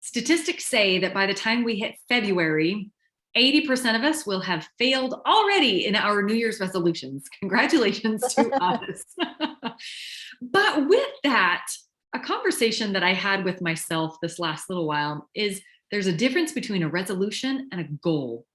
statistics say that by the time we hit February, 80% of us will have failed already in our New Year's resolutions. Congratulations to us. But with that, a conversation that I had with myself this last little while is there's a difference between a resolution and a goal.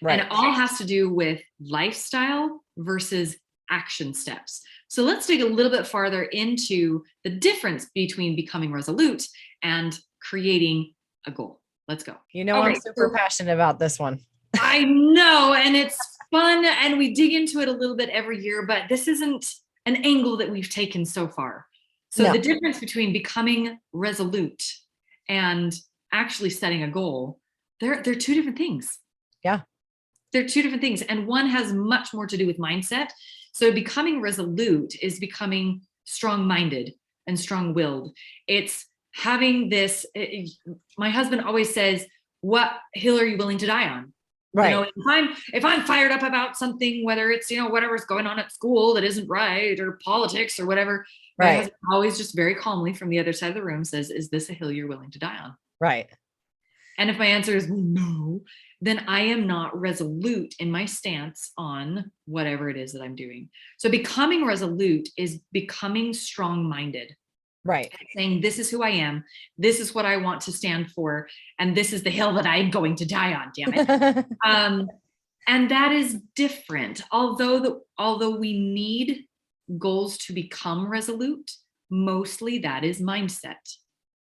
Right. And it all has to do with lifestyle versus action steps. So let's dig a little bit farther into the difference between becoming resolute and creating a goal. Let's go. I'm super passionate about this one. I know, and it's fun, and we dig into it a little bit every year, but this isn't an angle that we've taken so far. So the difference between becoming resolute and actually setting a goal, they're two different things. Yeah. They're two different things, and one has much more to do with mindset. So becoming resolute is becoming strong-minded and strong-willed. It's having this, my husband always says, what hill are you willing to die on? Right. If I'm fired up about something, whether it's, whatever's going on at school that isn't right, or politics or whatever, my husband always just very calmly from the other side of the room says, is this a hill you're willing to die on? Right. And if my answer is no, then I am not resolute in my stance on whatever it is that I'm doing. So becoming resolute is becoming strong-minded. Right. Saying, this is who I am. This is what I want to stand for. And this is the hill that I'm going to die on, damn it. And that is different. Although we need goals to become resolute, mostly that is mindset.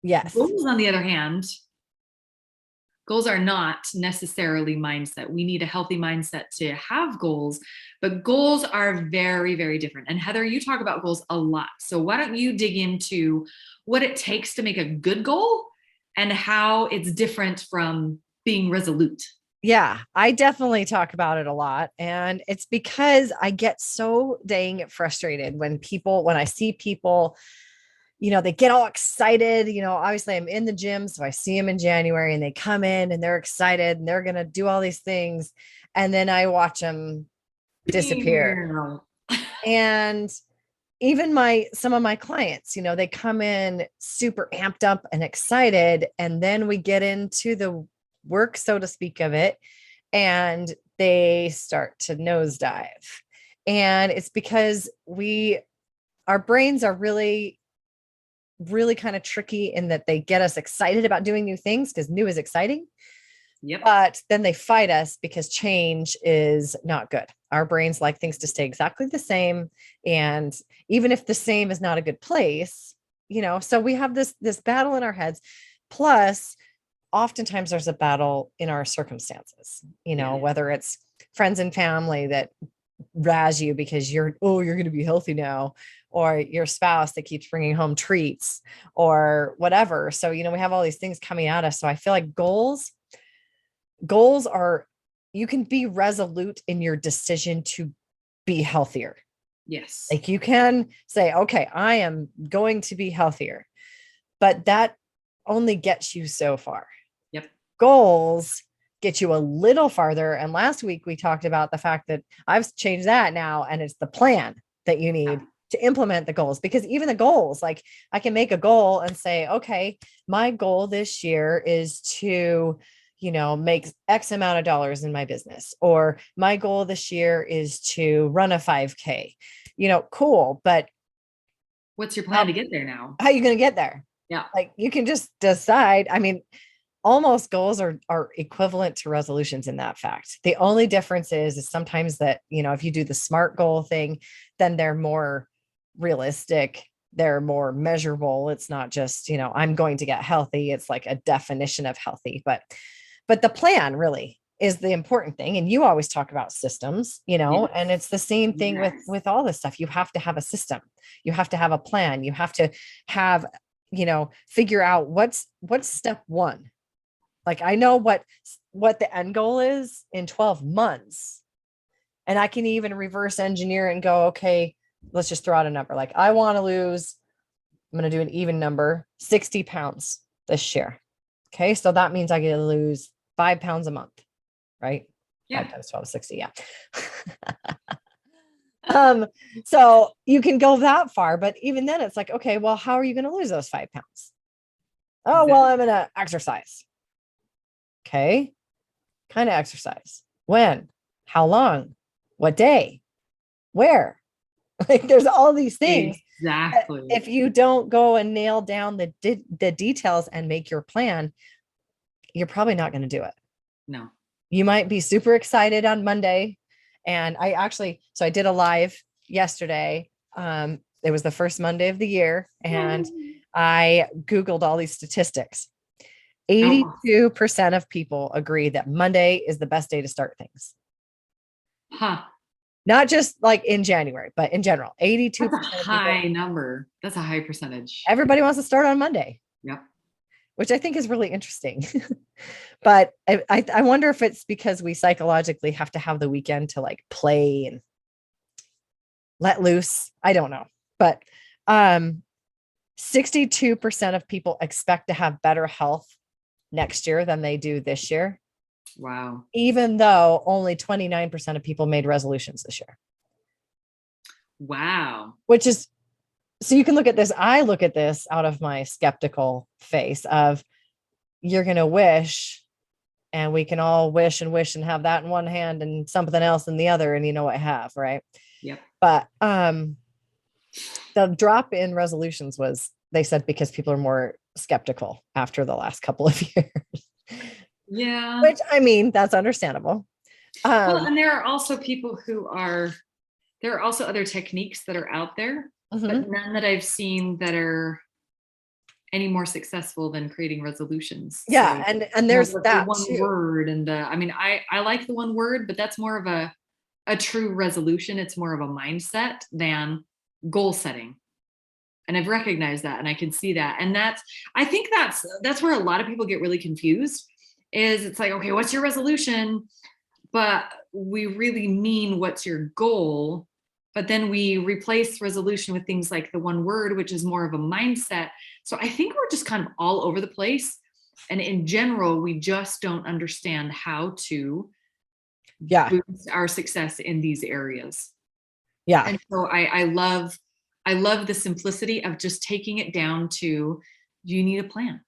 Yes. Goals, on the other hand, goals are not necessarily mindset. We need a healthy mindset to have goals, but goals are very, very different. And Heather, you talk about goals a lot. So why don't you dig into what it takes to make a good goal and how it's different from being resolute? Yeah, I definitely talk about it a lot. And it's because I get so dang frustrated when I see people, they get all excited. Obviously I'm in the gym, so I see them in January and they come in and they're excited and they're going to do all these things. And then I watch them disappear. And even some of my clients, they come in super amped up and excited. And then we get into the work, so to speak, of it, and they start to nosedive. And it's because our brains are really kind of tricky in that they get us excited about doing new things because new is exciting. Yep. But then they fight us because change is not good. Our brains like things to stay exactly the same. And even if the same is not a good place, so we have this battle in our heads. Plus, oftentimes there's a battle in our circumstances, whether it's friends and family that razz you because you're going to be healthy now, or your spouse that keeps bringing home treats or whatever. So, we have all these things coming at us. So I feel like goals are, you can be resolute in your decision to be healthier. Yes. Like you can say, okay, I am going to be healthier, but that only gets you so far. Yep. Goals get you a little farther. And last week we talked about the fact that I've changed that now. And it's the plan that you need to implement the goals, because even the goals, like I can make a goal and say, okay, my goal this year is to, make X amount of dollars in my business, or my goal this year is to run a 5K, cool. But what's your plan to get there now? How are you going to get there? Yeah. Like you can just decide. I mean, almost goals are equivalent to resolutions in that fact. The only difference is sometimes that, if you do the SMART goal thing, then they're more realistic. They're more measurable. It's not just, I'm going to get healthy. It's like a definition of healthy, but the plan really is the important thing. And you always talk about systems, Yes. And it's the same thing with all this stuff. You have to have a system. You have to have a plan. You have to have, figure out what's step one. Like I know what the end goal is in 12 months. And I can even reverse engineer and go, okay, let's just throw out a number. Like I want to lose, I'm going to do an even number, 60 pounds this year. Okay. So that means I get to lose 5 pounds a month, right? Yeah. 5 times 12, 60. Yeah. So you can go that far, but even then it's like, okay, well, how are you going to lose those 5 pounds? Oh, well, I'm going to exercise. Okay. Kind of exercise. When? How long? What day? Where? Like there's all these things. Exactly. If you don't go and nail down the details and make your plan, you're probably not going to do it. No. You might be super excited on Monday. And so I did a live yesterday. It was the first Monday of the year. And I Googled all these statistics. Oh, 82% of people agree that Monday is the best day to start things. huh. Not just like in January, but in general. That's a 82% of people, high number. That's a high percentage. everybody wants to start on Monday, Yep. which I think is really interesting. But I wonder if it's because we psychologically have to have the weekend to like play and let loose. I don't know. But 62% of people expect to have better health next year than they do this year, Wow. even though only 29% of people made resolutions this year. Wow. Which is, so you can look at this. I look at this out of my skeptical face of you're going to wish, and we can all wish and have that in one hand and something else in the other. And you know what I have, right? Yep. But the drop in resolutions was, they said, because people are more skeptical after the last couple of years. Yeah. Which, I mean, that's understandable. Well, and there are also people there are also other techniques that are out there, but none that I've seen that are any more successful than creating resolutions. Yeah. So, And there's the that one too. word and I mean, I like the one word, but that's more of a true resolution. It's more of a mindset than goal setting. And I've recognized that and I can see that. And I think that's where a lot of people get really confused is it's like, okay, what's your resolution? But we really mean what's your goal? But then we replace resolution with things like the one word, which is more of a mindset. So I think we're just kind of all over the place. And in general, we just don't understand how to boost our success in these areas. Yeah. And so I love the simplicity of just taking it down to you need a plan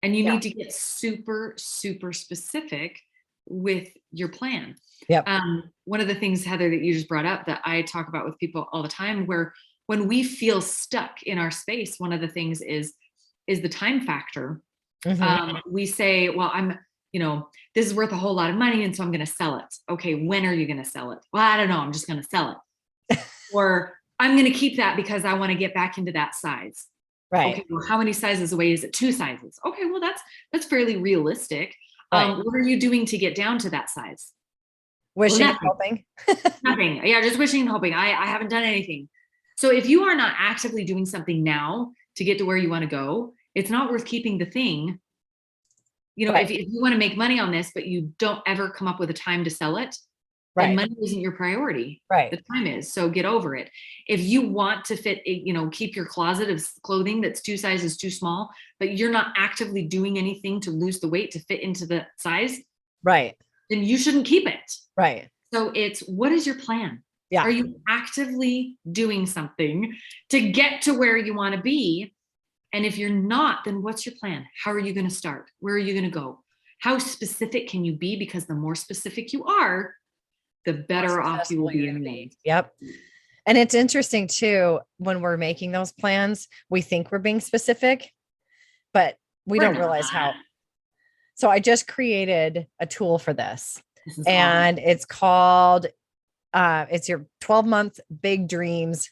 and you need to get super, super specific with your plan. Yep. One of the things, Heather, that you just brought up that I talk about with people all the time, where when we feel stuck in our space, one of the things is the time factor. We say, well, this is worth a whole lot of money. And so I'm going to sell it. Okay. When are you going to sell it? Well, I don't know. I'm just going to sell it. Or I'm going to keep that because I want to get back into that size. Right. Okay. Well, how many sizes away is it? 2 sizes. Okay. Well, that's fairly realistic. Right. What are you doing to get down to that size? Wishing and hoping. Nothing. Yeah. Just wishing and hoping. I haven't done anything. So if you are not actively doing something now to get to where you want to go, it's not worth keeping the thing. If you want to make money on this, but you don't ever come up with a time to sell it, then money isn't your priority. Right. The time is. So get over it. If you want to keep your closet of clothing that's 2 sizes too small, but you're not actively doing anything to lose the weight to fit into the size, right, then you shouldn't keep it. Right. So it's, what is your plan? Yeah. Are you actively doing something to get to where you want to be? And if you're not, then what's your plan? How are you going to start? Where are you going to go? How specific can you be? Because the more specific you are, the better off you will be in the end. Yep. And it's interesting too, when we're making those plans, we think we're being specific, but we don't realize how. So I just created a tool for this and awesome. It's called, it's your 12-month big dreams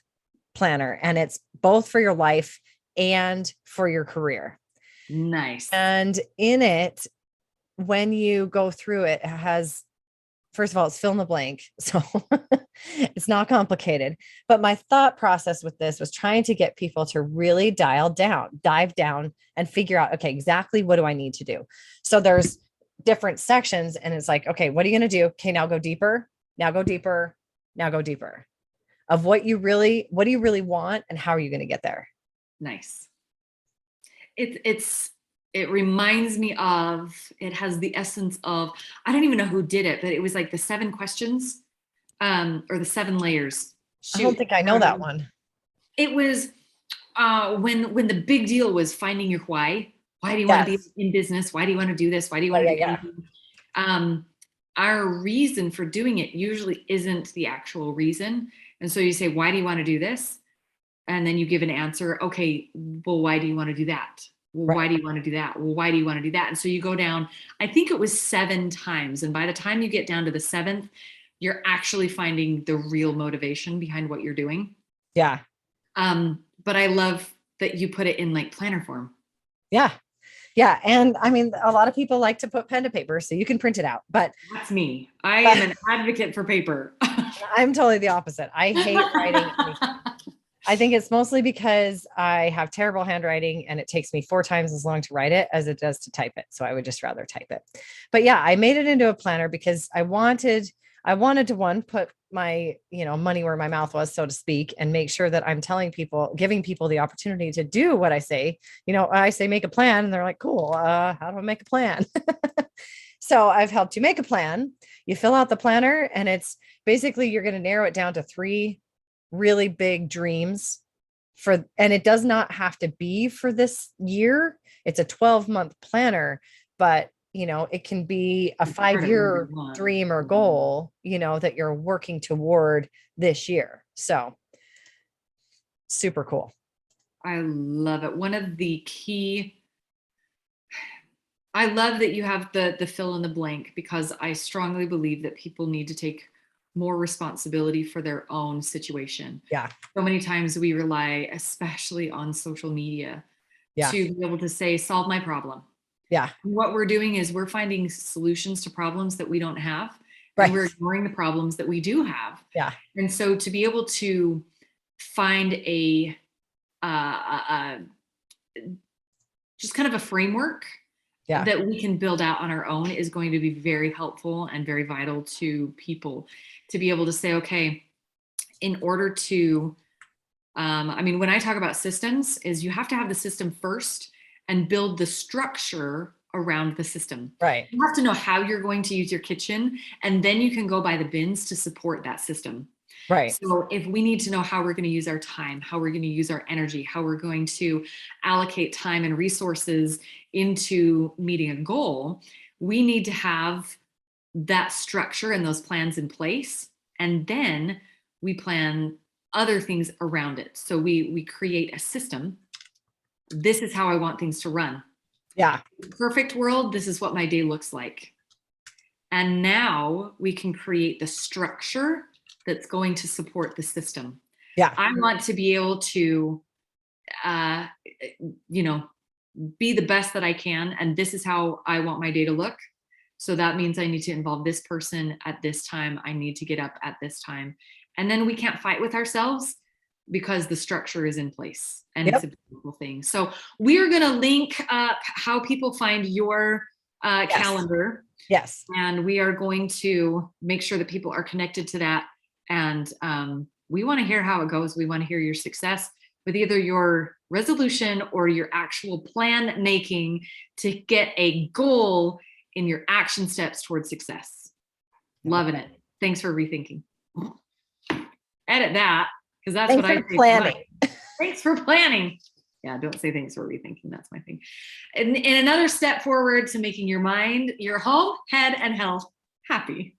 planner. And it's both for your life and for your career. Nice. And in it, when you go through it, it has, first of all, it's fill in the blank. So it's not complicated. But my thought process with this was trying to get people to really dive down and figure out, okay, exactly what do I need to do? So there's different sections and it's like, okay, what are you going to do? Okay, now go deeper, now go deeper, now go deeper of what do you really want and how are you going to get there? Nice. It reminds me of, it has the essence of, I don't even know who did it, but it was like the 7 questions, or the 7 layers. Shoot, I don't think I know that one. It was when the big deal was finding your why. Why do you want to be Yes. in business? Why do you want to do this? Why do you want to Yeah. do Yeah. anything? Um, our reason for doing it usually isn't the actual reason. And so you say, why do you want to do this? And then you give an answer. Okay, well, why do you want to do that? Well, Right. why do you want to do that? Well, why do you want to do that? And so you go down, I think it was 7 times. And by the time you get down to the 7th, you're actually finding the real motivation behind what you're doing. Yeah. But I love that you put it in like planner form. Yeah. Yeah. And I mean, a lot of people like to put pen to paper so you can print it out, That's me. I but am an advocate for paper. I'm totally the opposite. I hate writing anything. I think it's mostly because I have terrible handwriting and it takes me 4 times as long to write it as it does to type it. So I would just rather type it. But yeah, I made it into a planner because I wanted to one, put my, money where my mouth was, so to speak, and make sure that I'm telling people, giving people the opportunity to do what I say. I say, make a plan, and they're like, cool. How do I make a plan? So I've helped you make a plan. You fill out the planner, and it's basically you're going to narrow it down to 3 really big dreams and it does not have to be for this year. It's a 12-month planner, but it can be a Start it wherever 5-year you want. dream or goal, that you're working toward this year. So super cool. I love it. I love that you have the fill in the blank, because I strongly believe that people need to take more responsibility for their own situation. Yeah. So many times we rely, especially on social media, Yeah. to be able to say, solve my problem. Yeah. What we're doing is we're finding solutions to problems that we don't have, and Right. we're ignoring the problems that we do have. Yeah. And so to be able to find uh, just kind of a framework Yeah. that we can build out on our own is going to be very helpful and very vital to people, to be able to say, okay, in order to, when I talk about systems, is you have to have the system first and build the structure around the system. Right. You have to know how you're going to use your kitchen, and then you can go buy the bins to support that system. Right. So if we need to know how we're going to use our time, how we're going to use our energy, how we're going to allocate time and resources into meeting a goal, we need to have that structure and those plans in place. And then we plan other things around it. So we create a system. This is how I want things to run. Yeah. Perfect world, this is what my day looks like. And now we can create the structure that's going to support the system. Yeah. I want to be able to, uh, be the best that I can. And this is how I want my day to look. So that means I need to involve this person at this time. I need to get up at this time. And then we can't fight with ourselves because the structure is in place, and Yep. it's a beautiful thing. So we are going to link up how people find your Yes. calendar. Yes. And we are going to make sure that people are connected to that. And we want to hear how it goes. We want to hear your success with either your resolution or your actual plan making to get a goal in your action steps towards success. Loving it. Thanks for rethinking. Edit that, because that's Thanks what I for say. planning. Thanks for planning. Yeah, don't say thanks for rethinking. That's my thing. And another step forward to making your mind, your home, head, and health happy.